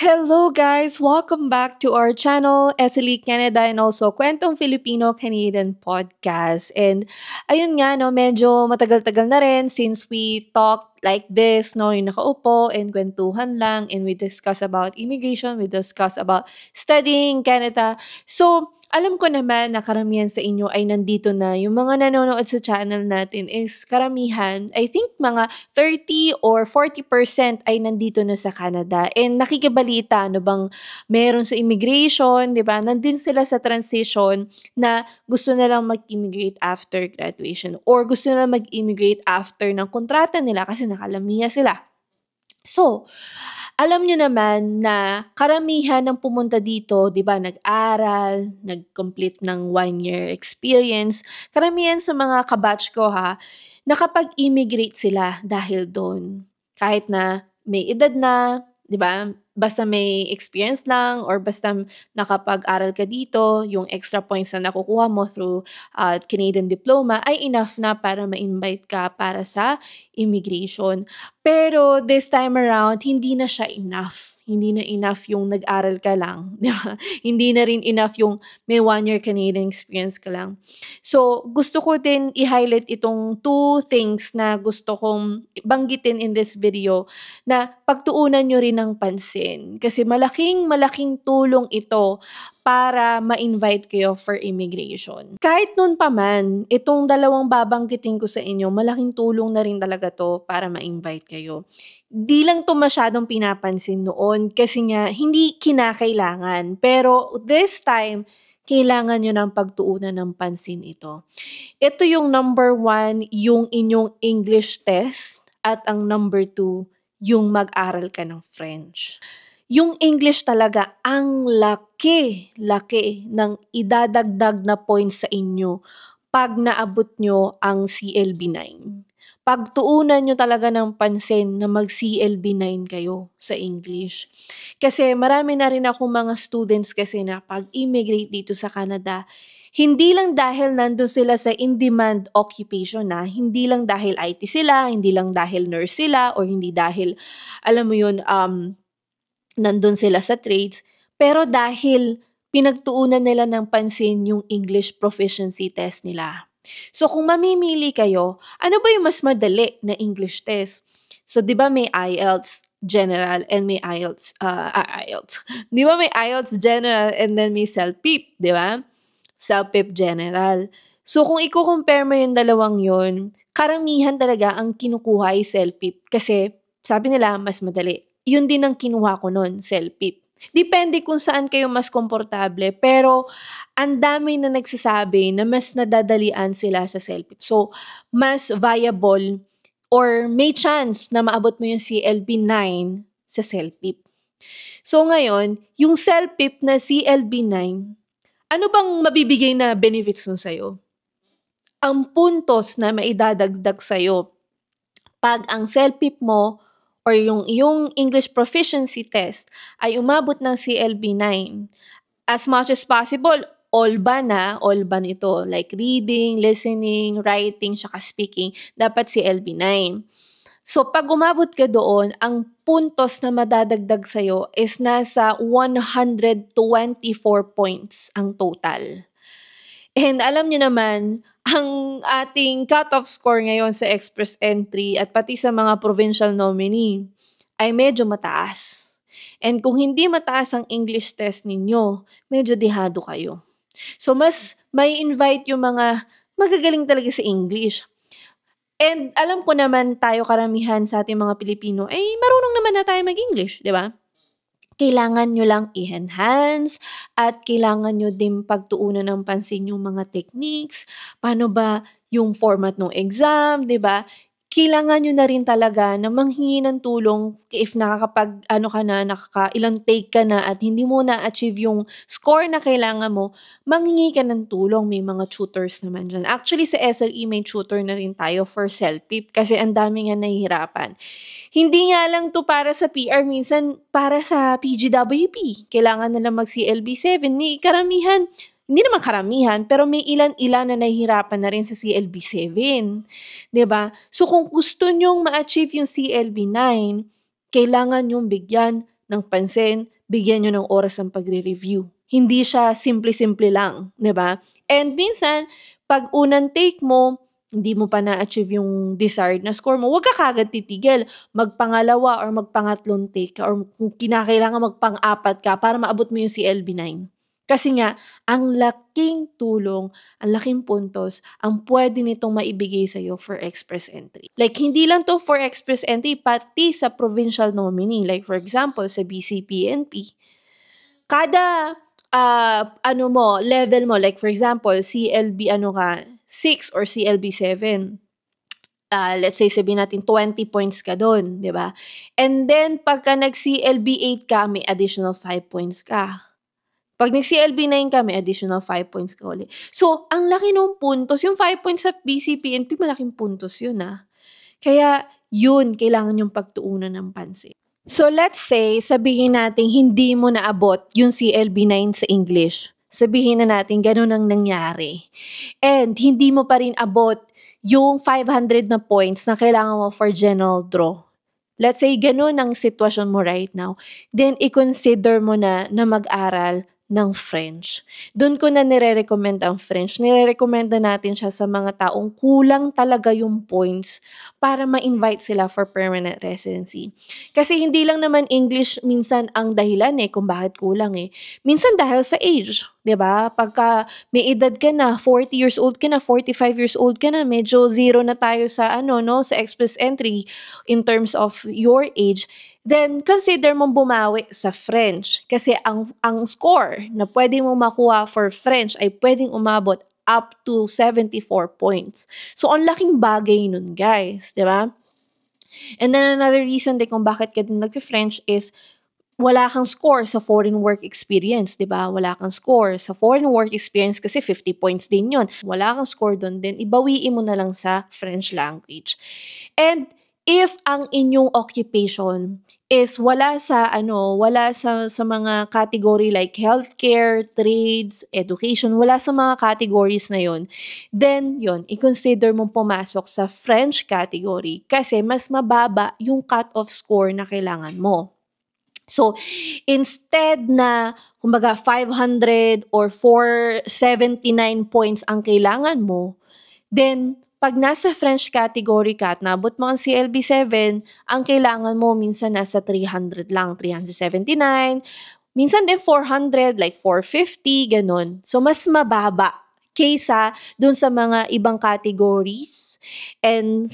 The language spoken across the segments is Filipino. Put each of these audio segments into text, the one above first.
Hello guys! Welcome back to our channel, SLE Canada and also Kwentong Filipino-Canadian Podcast. And ayun nga, no, medyo matagal-tagal na rin since we talked like this, no, yung nakaupo and kwentuhan lang and we discuss about immigration, we discuss about studying Canada. So, alam ko naman na karamihan sa inyo ay nandito na. Yung mga nanonood sa channel natin is karamihan, I think mga 30 or 40% ay nandito na sa Canada. And nakikibalita, ano bang meron sa immigration, di ba? Nandun sila sa transition na gusto na lang mag-immigrate after graduation or gusto na lang mag-immigrate after ng kontrata nila kasi nakalamiya sila. So, alam nyo naman na karamihan ng pumunta dito, di ba, nag-aral, nag-complete ng 1 year experience, karamihan sa mga kabatch ko nakapag-immigrate sila dahil doon. Kahit na may edad na, di ba, basta may experience lang or basta nakapag-aral ka dito, yung extra points na nakukuha mo through Canadian diploma ay enough na para ma-invite ka para sa immigration. Pero this time around, hindi na siya enough. Hindi na enough yung nag-aral ka lang. Hindi na rin enough yung may 1 year Canadian experience ka lang. So, gusto ko din i-highlight itong 2 things na gusto kong banggitin in this video na pagtuunan nyo rin ng pansin. Kasi malaking tulong ito para ma-invite kayo for immigration. Kahit noon pa man, itong dalawang babanggitin ko sa inyo, malaking tulong na rin talaga to para ma-invite kayo. Di lang to masyadong pinapansin noon kasi nga hindi kinakailangan. Pero this time, kailangan nyo ng pagtuunan ng pansin ito. Ito yung number 1, yung inyong English test at ang number 2, yung mag-aral ka ng French. Yung English talaga, ang laki ng idadagdag na points sa inyo pag naabot nyo ang CLB 9. Pagtuunan nyo talaga ng pansin na mag-CLB 9 kayo sa English. Kasi marami na rin akong mga students kasi na pag-immigrate dito sa Canada, hindi lang dahil nandun sila sa in-demand occupation hindi lang dahil IT sila, hindi lang dahil nurse sila, or hindi dahil, alam mo yun, nandun sila sa trades, pero dahil pinagtuunan nila ng pansin yung English proficiency test nila. So kung mamimili kayo, ano ba yung mas madali na English test? So 'di ba may IELTS General and may IELTS. 'Di ba may IELTS General and then may CELPIP, 'di ba? CELPIP General. So kung i-compare mo yung dalawang yun, karamihan talaga ang kinukuha ay CELPIP kasi sabi nila mas madali. Yun din ang kinuha ko noon, CELPIP. Depende kung saan kayo mas komportable, pero ang dami na nagsasabi na mas nadadalian sila sa CELPIP. So, mas viable or may chance na maabot mo yung CLB 9 sa CELPIP. So ngayon, yung CELPIP na CLB 9, ano bang mabibigay na benefits nun sa'yo? Ang puntos na maidadagdag sa'yo pag ang CELPIP mo or yung iyong English proficiency test ay umabot ng CLB 9, as much as possible, all ban ito, like reading, listening, writing, saka speaking, dapat CLB 9. So pag umabot ka doon, ang puntos na madadagdag sa'yo is nasa 124 points ang total. And alam nyo naman, ang ating cut-off score ngayon sa express entry at pati sa mga provincial nominee ay medyo mataas. And kung hindi mataas ang English test ninyo, medyo dehado kayo. So mas may invite yung mga magagaling talaga sa English. And alam ko naman tayo karamihan sa ating mga Pilipino, marunong naman na tayo mag-English, di ba? Kailangan nyo lang i-enhance at kailangan nyo din pagtuunan ng pansin yung mga techniques. Paano ba yung format ng exam, di ba? Kailangan nyo na rin talaga na manghingi ng tulong if ilang take ka na at hindi mo na-achieve yung score na kailangan mo, manghingi ka ng tulong. May mga tutors naman dyan. Actually, sa SLE may tutor na rin tayo for CELPIP kasi ang dami nga nahihirapan. Hindi nga lang to para sa PR, minsan para sa PGWP. Kailangan na lang mag-CLB 7. May karamihan, hindi naman karamihan, pero may ilan-ilan na nahihirapan na rin sa CLB 7. 'Di ba? So kung gusto nyong ma-achieve yung CLB 9, kailangan nyong bigyan ng pansin, bigyan nyo ng oras ng pagre-review. Hindi siya simple-simple lang, di ba? And minsan, pag unang take mo, hindi mo pa na-achieve yung desired na score mo, huwag ka kagad titigil. Magpangalawa or magpangatlong take ka or kung kinakailangan magpang-apat ka para maabot mo yung CLB9. Kasi nga, ang laking tulong, ang laking puntos, ang pwede nitong maibigay sa'yo for express entry. Like, hindi lang to for express entry, pati sa provincial nominee. Like, for example, sa BCPNP. Kada, level mo, like for example, CLB 6 or CLB 7. Let's say, sabihin natin 20 points ka doon, di ba? And then, pagka nag-CLB 8 ka, may additional 5 points ka. Pag nag-CLB 9 ka, may additional 5 points ka ulit. So, ang laki ng puntos. Yung 5 points sa BCPNP, malaking puntos yun Kaya, yun, kailangan yung pagtuunan ng pansin. So, let's say, sabihin natin hindi mo naabot yung CLB 9 sa English. Sabihin na natin, ganun ang nangyari. And, hindi mo pa rin abot yung 500 na points na kailangan mo for general draw. Let's say, ganun ang sitwasyon mo right now. Then, i-consider mo na mag-aral ng French. Doon ko na nire-recommend ang French. Nire-recommend na natin siya sa mga taong kulang talaga yung points para ma-invite sila for permanent residency. Kasi hindi lang naman English minsan ang dahilan kung bakit kulang Minsan dahil sa age, 'di ba? Pagka may edad ka na, 40 years old ka na, 45 years old ka na, medyo zero na tayo sa sa express entry in terms of your age. Then, consider mong bumawi sa French. Kasi ang score na pwede mong makuha for French ay pwedeng umabot up to 74 points. So, ang laking bagay nun, guys. Diba? And then, another reason din kung bakit ka din nag-French is wala kang score sa foreign work experience, di ba? Wala kang score sa foreign work experience kasi 50 points din yun. Wala kang score doon, then ibawiin mo na lang sa French language. And if ang inyong occupation is wala sa mga category like healthcare, trades, education, wala sa mga categories na yon, then yon, i-consider mong pumasok sa French category kasi mas mababa yung cut-off score na kailangan mo. So, instead na, kumbaga, 500 or 479 points ang kailangan mo, then, pag nasa French category ka at nabot mo ang CLB 7, ang kailangan mo minsan nasa 300 lang, 379, minsan din 400, like 450, ganun. So, mas mababa kaysa dun sa mga ibang categories and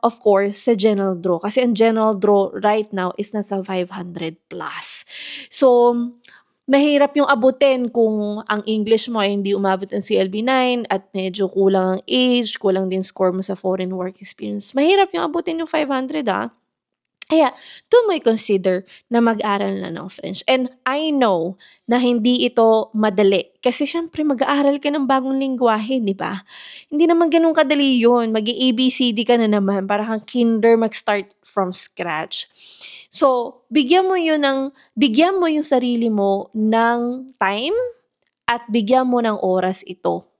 of course, sa general draw. Kasi ang general draw right now is nasa 500 plus. So, mahirap yung abutin kung ang English mo ay hindi umabot ng CLB 9 at medyo kulang ang age, kulang din score mo sa foreign work experience. Mahirap yung abutin yung 500 Kaya, doon mo i-consider na mag-aral na ng French. And I know na hindi ito madali. Kasi syempre, mag-aaral ka ng bagong lingwahe, di ba? Hindi naman ganun kadali yun. Mag-ABCD ka na naman para kang kinder mag-start from scratch. So, bigyan mo yung sarili mo ng time at bigyan mo ng oras ito.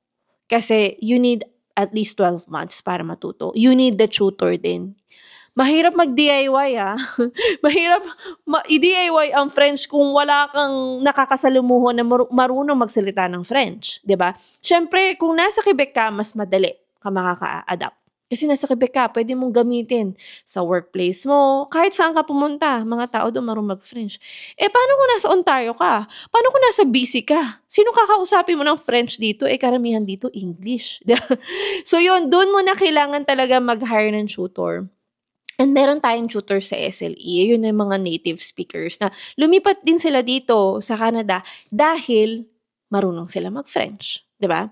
Kasi you need at least 12 months para matuto. You need the tutor din. Mahirap mag-DIY Mahirap i-DIY ang French kung wala kang nakakasalumuho na marunong magsalita ng French, 'di ba? Syempre, kung nasa Quebec ka, mas madali ka makaka-adapt. Kasi nasa Quebec ka, pwede mong gamitin sa workplace mo, kahit saan ka pumunta, mga tao doon marunong mag-French. Paano kung nasa Ontario ka? Paano kung nasa BC ka? Sino kakausapin mo ng French dito? Karamihan dito English. So yun, doon mo na kailangan talaga mag-hire ng tutor. And meron tayong tutor sa SLE, yun yung mga native speakers na lumipat din sila dito sa Canada dahil marunong sila mag-French, di ba?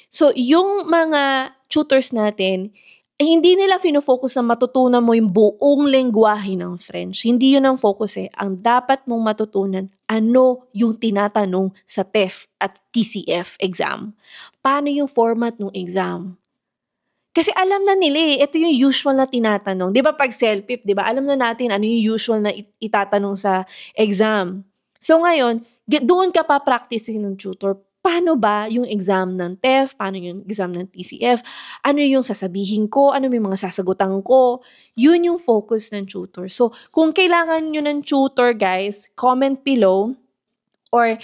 So, yung mga tutors natin, hindi nila fino-focus na matutunan mo yung buong lengguwahe ng French. Hindi yun ang focus Ang dapat mong matutunan, ano yung tinatanong sa TEF at TCF exam. Paano yung format ng exam? Kasi alam na nila ito yung usual na tinatanong. Di ba pag CELPIP, di ba? Alam na natin ano yung usual na itatanong sa exam. So ngayon, doon ka pa-practicing ng tutor paano ba yung exam ng TEF, paano yung exam ng TCF, ano yung sasabihin ko, ano yung mga sasagutan ko. Yun yung focus ng tutor. So, kung kailangan nyo ng tutor, guys, comment below or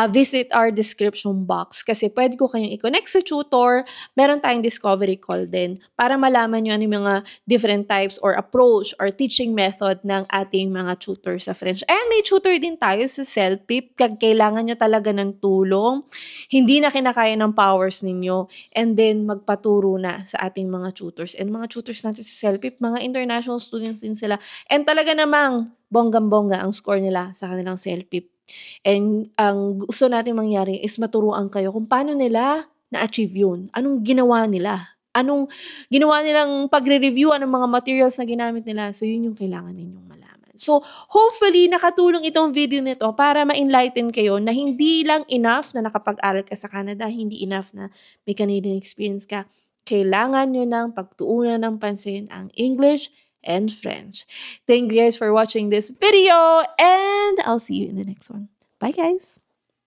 visit our description box kasi pwede ko kayong i-connect sa tutor. Meron tayong discovery call din para malaman nyo ano yung mga different types or approach or teaching method ng ating mga tutor sa French. And may tutor din tayo sa CELPIP pag kailangan nyo talaga ng tulong, hindi na kinakaya ng powers ninyo, and then magpaturo na sa ating mga tutors. And mga tutors natin sa CELPIP, mga international students din sila. And talaga namang bonggang-bongga ang score nila sa kanilang CELPIP. And ang gusto natin mangyari is maturuan kayo kung paano nila na-achieve yun. Anong ginawa nila? Anong ginawa nilang pagre-review? Anong mga materials na ginamit nila? So, yun yung kailangan ninyong malaman. So, hopefully, nakatulong itong video nito para ma-enlighten kayo na hindi lang enough na nakapag-aral ka sa Canada, hindi enough na may Canadian experience ka. Kailangan nyo ng pagtuunan ng pansin ang English and French. Thank you guys for watching this video, and I'll see you in the next one. Bye, guys!